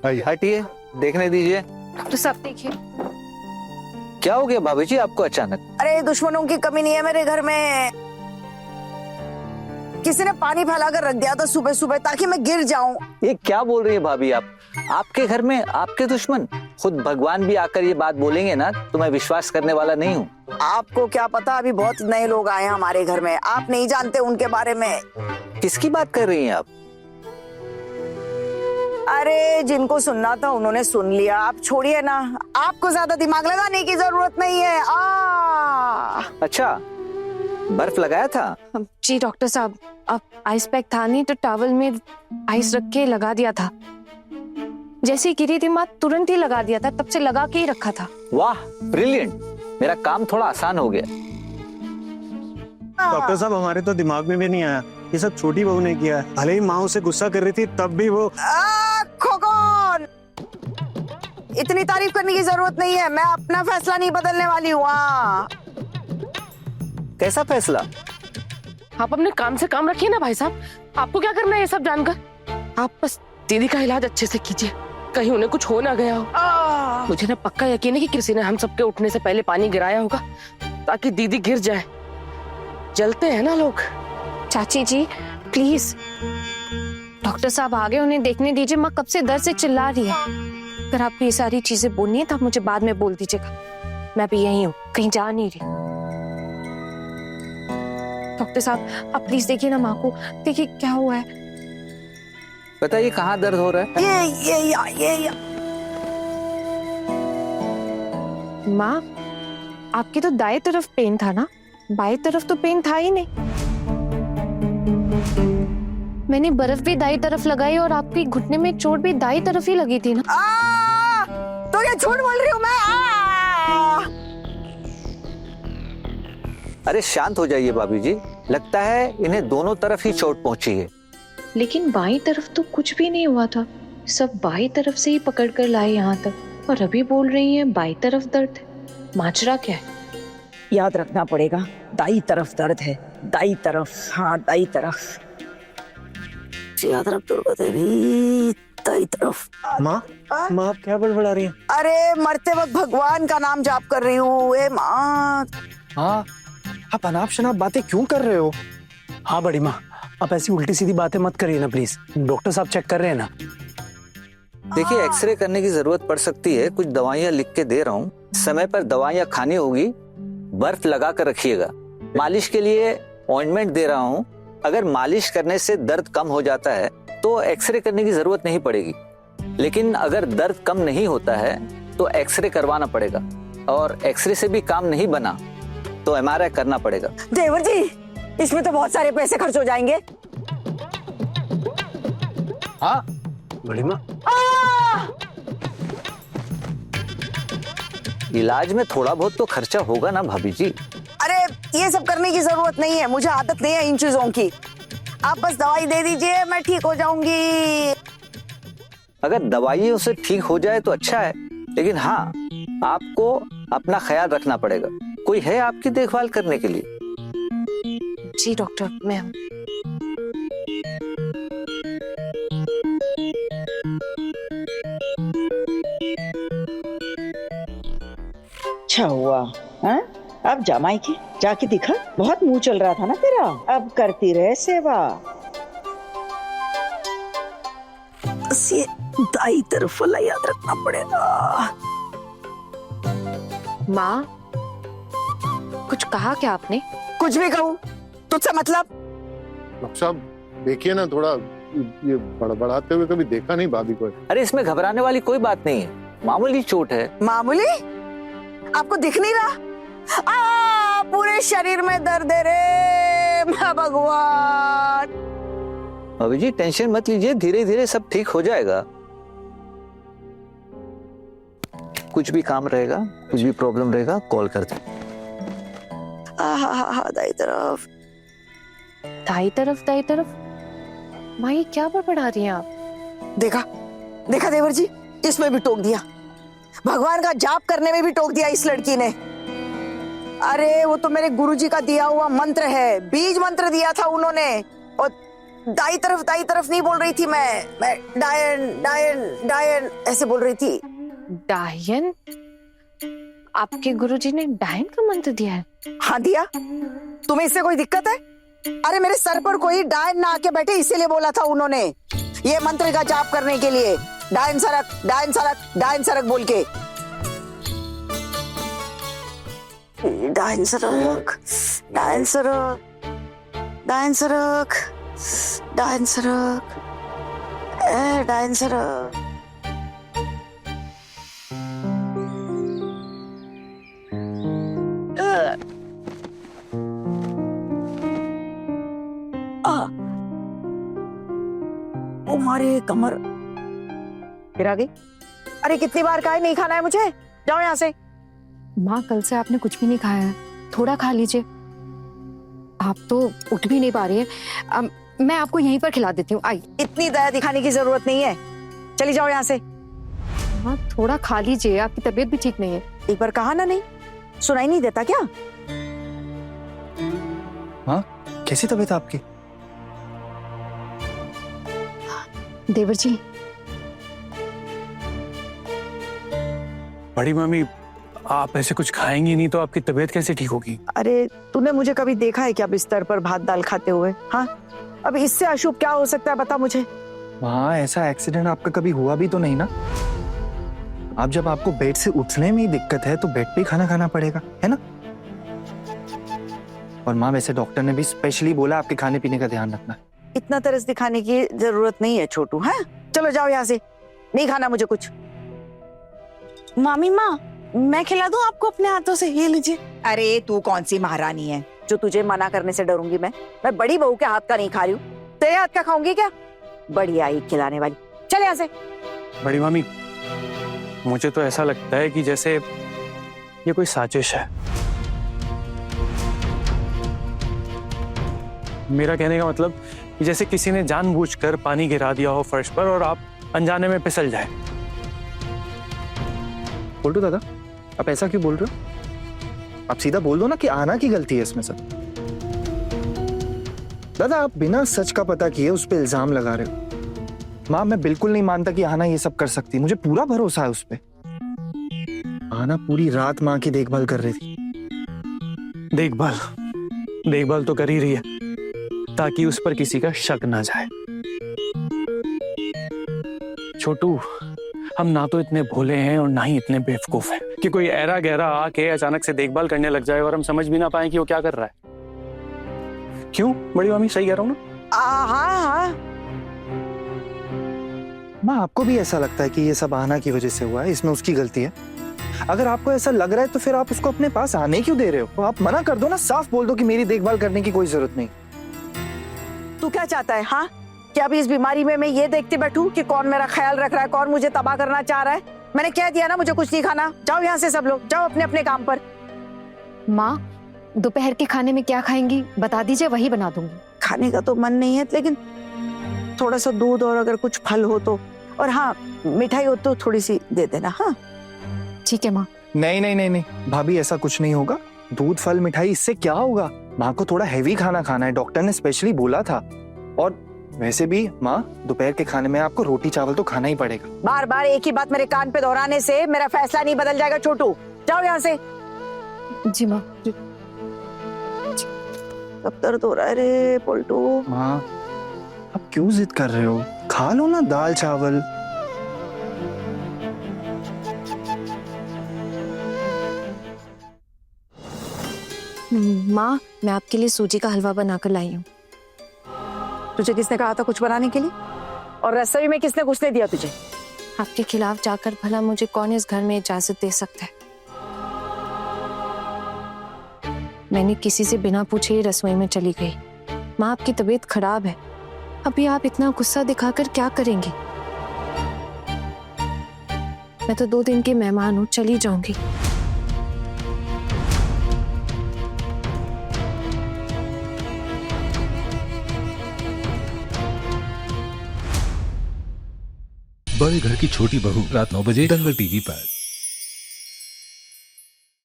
हटिए, देखने दीजिए। डॉक्टर साहब देखिए। क्या हो गया भाभी जी आपको अचानक? अरे दुश्मनों की कमी नहीं है मेरे घर में। किसी ने पानी फैलाकर रख दिया था सुबह सुबह ताकि मैं गिर जाऊं। ये क्या बोल रही है भाभी आप? आपके घर में आपके दुश्मन? खुद भगवान भी आकर ये बात बोलेंगे ना तो मैं विश्वास करने वाला नहीं हूँ। आपको क्या पता, अभी बहुत नए लोग आए हैं हमारे घर में, आप नहीं जानते उनके बारे में। किसकी बात कर रही हैं आप? अरे जिनको सुनना था उन्होंने सुन लिया, आप छोड़िए ना, आपको ज्यादा दिमाग लगाने की जरूरत नहीं है। अच्छा, बर्फ लगाया था? जी डॉक्टर साहब, अब आइस पैक था नहीं तो टॉवल में आइस रख के लगा दिया था। जैसे ही गिरी थी माँ तुरंत ही लगा दिया था, तब से लगा के ही रखा था। वाह, ब्रिलियंट, मेरा काम थोड़ा आसान हो गया। डॉक्टर साहब हमारे तो दिमाग में भी नहीं आया, ये सब छोटी बहू ने किया है। भले ही माँ उसे गुस्सा कर रही थी तब भी वो। खोकन, इतनी तारीफ करने की जरूरत नहीं है, मैं अपना फैसला नहीं बदलने वाली हूँ। कैसा फैसला? आप अपने काम से काम रखिए ना भाई साहब, आपको क्या करना है ये सब जानकर? आप बस दीदी का इलाज अच्छे से कीजिए, कहीं उन्हें कुछ हो ना गया हो। मुझे ना पक्का यकीन है कि किसी ने हम सबके उठने से पहले पानी गिराया होगा ताकि दीदी गिर जाए। जलते हैं ना लोग। चाची जी प्लीज, डॉक्टर साहब आगे, उन्हें देखने दीजिए। माँ कब से दर्द से चिल्ला रही है। अगर आपको ये सारी चीजें बोलनी है तो आप मुझे बाद में बोल दीजिएगा, मैं भी यही हूँ, कहीं जा नहीं रही। डॉक्टर साहब आप प्लीज देखिए ना माँ को, देखिए क्या हुआ है। बताइए कहाँ दर्द हो रहा है? ये माँ आपकी तो दाएं तरफ पेन था ना, बाएं तरफ तो पेन था ही नहीं। मैंने बर्फ भी दाईं तरफ लगाई और आपकी घुटने में चोट भी दाईं तरफ ही लगी थी ना। तो ये झूठ बोल रही हूँ मैं। अरे शांत हो जाइए भाभी जी, लगता है इन्हें दोनों तरफ ही चोट पहुंची है। लेकिन बाईं तरफ तो कुछ भी नहीं हुआ था, सब बाईं तरफ से ही पकड़ कर लाए यहाँ तक, और अभी बोल रही हैं बाईं तरफ दर्द है। माजरा क्या है? याद रखना पड़ेगा, दाई तरफ दर्द है, दाई तरफ, हाँ दाई तरफ। याद रख दो दाई तरफ। माँ माँ आप क्या बड़बड़ा रही हैं? अरे मरते वक्त भगवान का नाम जाप कर रही हूँ। ए माँ, हाँ आप अनाप शनाप बातें क्यों कर रहे हो? हाँ बड़ी माँ, आप ऐसी उल्टी सीधी बातें मत करिए ना प्लीज, डॉक्टर साहब चेक कर रहे हैं ना। देखिए एक्सरे करने की जरूरत पड़ सकती है, कुछ दवाइयाँ लिख के दे रहा हूँ, समय पर दवाइयाँ खानी होगी, बर्फ लगा कर रखिएगा। मालिश के लिए ऑइंटमेंट दे रहा हूँ, अगर मालिश करने से दर्द कम हो जाता है तो एक्सरे करने की जरूरत नहीं पड़ेगी, लेकिन अगर दर्द कम नहीं होता है तो एक्सरे करवाना पड़ेगा, और एक्सरे से भी काम नहीं बना तो एमआरआई करना पड़ेगा। देवर जी इसमें तो बहुत सारे पैसे खर्च हो जाएंगे। हाँ बड़ी माँ, इलाज में थोड़ा बहुत तो खर्चा होगा ना भाभी जी। अरे ये सब करने की जरूरत नहीं है, मुझे आदत नहीं है इन चीजों की। आप बस दवाई दे दीजिए, मैं ठीक हो जाऊंगी। अगर दवाइयों से ठीक हो जाए तो अच्छा है, लेकिन हाँ आपको अपना ख्याल रखना पड़ेगा। कोई है आपकी देखभाल करने के लिए? जी डॉक्टर, मैं हूँ। अच्छा हुआ हाँ? अब जमाई के जाके दिखा, बहुत मुंह चल रहा था ना तेरा, अब करती रहे सेवा। बस ये दाई तरफ वाला याद रखना पड़ेगा। माँ कुछ कहा क्या आपने? कुछ भी कहूँ तुझसे मतलब? डॉक्टर साहब देखिए ना, थोड़ा ये बड़बड़ाते हुए कभी देखा नहीं भाभी को। अरे इसमें घबराने वाली कोई बात नहीं है, मामूली चोट है। मामूली? आपको दिख नहीं रहा? पूरे शरीर में दर्द है रे भगवान। भाभी जी टेंशन मत लीजिए, धीरे धीरे सब ठीक हो जाएगा। कुछ भी काम रहेगा, कुछ भी प्रॉब्लम रहेगा, कॉल कर दे। दाई तरफ, दाई तरफ, दाई तरफ। माँ ये क्या बड़बड़ा रही हैं आप? देखा देखा देवर जी, इसमें भी टोक दिया, भगवान का जाप करने में भी टोक दिया इस लड़की ने। अरे वो तो मेरे गुरुजी का दिया हुआ मंत्र है, बीज मंत्र दिया था उन्होंने, और दाई तरफ नहीं बोल रही थी मैं डायन डायन डायन ऐसे बोल रही थी। डायन? आपके गुरुजी ने डायन का मंत्र दिया है? हाँ दिया। तुम्हें इससे कोई दिक्कत है? अरे मेरे सर पर कोई डायन ना आके बैठे इसीलिए बोला था उन्होंने, ये मंत्र का जाप करने के लिए। डायन सरक डायन सरक डायन सरक बोल के। डायन सरक डायन सरक डायन सरक डायन सरक डायन सरक। हमारे कमर फिर आ गई। अरे कितनी बार कहा है नहीं खाना है मुझे, जाओ यहाँ से। माँ कल से आपने कुछ भी नहीं खाया है, थोड़ा खा लीजिए। आप तो उठ भी नहीं पा रही है। मैं आपको यहीं पर खिला देती हूँ, आई। इतनी दया दिखाने की जरूरत नहीं है, चली जाओ यहाँ से। हाँ थोड़ा खा लीजिए, आपकी तबीयत भी ठीक नहीं है। एक बार कहा ना, नहीं सुनाई नहीं देता क्या? हाँ कैसी तबीयत आपकी? देवर जी। बड़ी मम्मी आप ऐसे कुछ खाएंगी नहीं तो आपकी तबीयत कैसे ठीक होगी? अरे तूने मुझे कभी देखा है क्या बिस्तर पर भात दाल खाते हुए? हाँ अब इससे अशुभ क्या हो सकता है बता मुझे। हाँ ऐसा एक्सीडेंट आपका कभी हुआ भी तो नहीं ना। अब जब आपको बेड से उठने में ही दिक्कत है तो बेड पे ही खाना खाना पड़ेगा, है ना? और माँ वैसे डॉक्टर ने भी स्पेशली बोला आपके खाने पीने का ध्यान रखना। इतना तरस दिखाने की जरूरत नहीं है छोटू। हाँ चलो जाओ यहाँ से, नहीं खाना मुझे कुछ। मामी माँ मैं खिला दूं आपको अपने हाथों से, ये लीजिए। अरे तू कौन सी महारानी है जो तुझे मना करने से डरूंगी? मैं बड़ी बहू के हाथ का नहीं खा रही हूँ, तेरे हाथ का खाऊंगी क्या? बड़ी आई खिलाने वाली, चल यहाँ से। बड़ी मामी मुझे तो ऐसा लगता है कि जैसे ये कोई साजिश है। मेरा कहने का मतलब कि जैसे किसी ने जानबूझकर पानी गिरा दिया हो फर्श पर और आप अनजाने में फिसल जाए। बोल दादा आप ऐसा क्यों बोल रहे हो? आप सीधा बोल दो ना कि आना की गलती है इसमें सब। दादा आप बिना सच का पता किए उस पर इल्जाम लगा रहे हो। माँ मैं बिल्कुल नहीं मानता कि आना ये सब कर सकती, मुझे पूरा भरोसा है उस पे। आना पूरी रात माँ की देखभाल कर रही थी। देखभाल तो कर ही रही है ताकि उस पर किसी का शक ना जाए। छोटू हम ना तो इतने भोले हैं और ना ही इतने बेवकूफ हैं कि कोई ऐरा गहरा आके अचानक से देखभाल करने लग जाए और हम समझ भी ना पाए कि वो क्या कर रहा है। क्यों बड़ी मामी सही कह रहा हूं ना? हाँ माँ आपको भी ऐसा लगता है कि ये सब आना की वजह से हुआ है, इसमें उसकी गलती है? अगर आपको ऐसा लग रहा है तो फिर आप उसको अपने पास आने क्यों दे रहे हो? तो आप मना कर दो ना, साफ बोल दो कि मेरी देखभाल करने की कोई जरूरत नहीं। तू क्या चाहता है? हाँ क्या अभी इस बीमारी में मैं ये देखते बैठूं कि कौन मेरा ख्याल रख रहा है, कौन मुझे तबाह करना चाह रहा है? मैंने कह दिया ना मुझे कुछ नहीं खाना, जाओ यहाँ से सब लोग, जाओ अपने अपने काम पर। माँ दोपहर के खाने में क्या खाएंगी बता दीजिए, वही बना दूंगी। खाने का तो मन नहीं है लेकिन थोड़ा सा दूध और अगर कुछ फल हो तो, और हाँ मिठाई हो तो थोड़ी सी दे देना। हाँ ठीक है माँ। नहीं भाभी ऐसा कुछ नहीं होगा। दूध फल मिठाई इससे क्या होगा? माँ को थोड़ा हैवी खाना खाना है, डॉक्टर ने स्पेशली बोला था। और वैसे भी माँ दोपहर के खाने में आपको रोटी चावल तो खाना ही पड़ेगा। बार बार एक ही बात मेरे कान पे दोहराने से मेरा फैसला नहीं बदल जाएगा छोटू, जाओ यहाँ से। जी माँ। कब दर्द हो रहा है रे पलटू? माँ आप क्यों जिद कर रहे हो? खा लो ना दाल चावल। माँ मैं आपके लिए सूजी का हलवा बनाकर लाई हूँ। तुझे किसने कहा था कुछ बनाने के लिए? और रसोई में किसने घुसने दिया तुझे? आपके खिलाफ जाकर भला मुझे कौन इस घर में इजाजत दे सकता है? मैंने किसी से बिना पूछे ही रसोई में चली गई। माँ आपकी तबीयत खराब है, अभी आप इतना गुस्सा दिखाकर क्या करेंगे? मैं तो 2 दिन की मेहमान हूँ, चली जाऊंगी। बड़े घर की छोटी बहू रात 9 बजे दंगल टीवी पर।